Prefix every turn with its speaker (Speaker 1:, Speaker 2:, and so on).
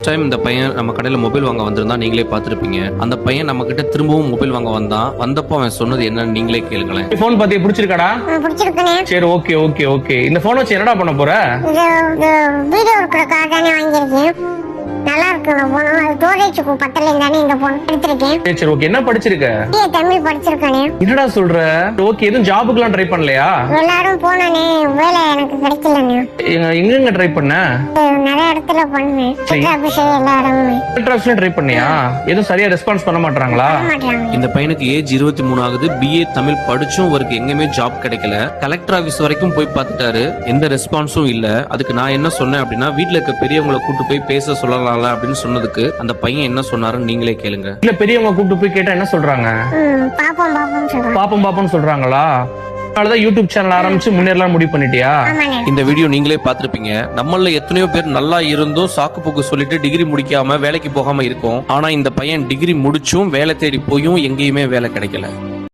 Speaker 1: Time இந்த பையன் நம்ம கடையில மொபைல் வாங்க வந்திருந்தா நீங்களே பார்த்திருப்பீங்க. அந்த பையன் நம்ம கிட்ட திரும்பவும் மொபைல் வாங்க வந்தப்போ அவன் சொன்னது என்னன்னு நீங்களே கேளுங்களேன்.
Speaker 2: போன் பாத்தி பிடிச்சிருக்காடா?
Speaker 3: பிடிச்சிருக்குனே.
Speaker 2: சரி, ஓகே ஓகே ஓகே. இந்த போன் வச்சு என்னடா பண்ண போற?
Speaker 3: வீடியோ எடுக்கிறதுக்காக தானே வாங்கியிருக்கேன். நல்லா இருக்கு போன். அது ஸ்டோரேஜ்க்கு பத்தல தானே இந்த போன் எடுத்திருக்கேன்.
Speaker 2: சரி ஓகே. என்ன படிச்சிருக்க?
Speaker 3: தமிழ் படிச்சிருக்கானே.
Speaker 2: என்னடா சொல்ற? ஓகே. எதுவும் ஜாபுக்குலாம் ட்ரை பண்ணலையா?
Speaker 3: எல்லாரும் போனானே, வேலை எனக்கு கிடைக்கலனே.
Speaker 2: எங்க ட்ரை பண்ண?
Speaker 3: நிறைய இடத்துல பண்ணேன். ஆபீஸ்ல எல்லா இடமுமே
Speaker 2: ட்ரை பண்ணியா? எதுவும் சரியா ரெஸ்பான்ஸ் பண்ண மாட்டாங்களா?
Speaker 1: இந்த பையனுக்கு ஏஜ் 23 ஆகுது. BA தமிழ் படிச்சும் அவருக்கு எங்கேயுமே ஜாப் கிடைக்கல. கலெக்டர் ஆபீஸ் வரைக்கும் போய் பார்த்துட்டாரு, எந்த ரெஸ்பான்ஸும் இல்ல. அதுக்கு நான் என்ன சொன்னேன் அப்படின்னா, வீட்டுல இருக்க பெரியவங்களை கூட்டு போய் பேச சொல்லலாம் அப்படின்னு சொன்னதுக்கு அந்த பையன் என்ன சொன்னாருன்னு நீங்களே கேளுங்க.
Speaker 2: இல்ல, பெரியவங்க கூப்பிட்டு போய் கேட்டா என்ன சொல்றாங்க? பாப்போம் சொல்றாங்களா? அதனாலதான் யூடியூப் சேனல் ஆரம்பிச்சு முன்னேறலாம் முடிவு பண்ணிட்டியா?
Speaker 1: இந்த வீடியோ நீங்களே பார்த்திருப்பீங்க. நம்மள எத்தனையோ பேர் நல்லா இருந்தும் சாக்கு போக்கு சொல்லிட்டு டிகிரி முடிக்காம வேலைக்கு போகாம இருக்கோம். ஆனா இந்த பையன் டிகிரி முடிச்சும் வேலை தேடி போயும் எங்கேயுமே வேலை கிடைக்கல.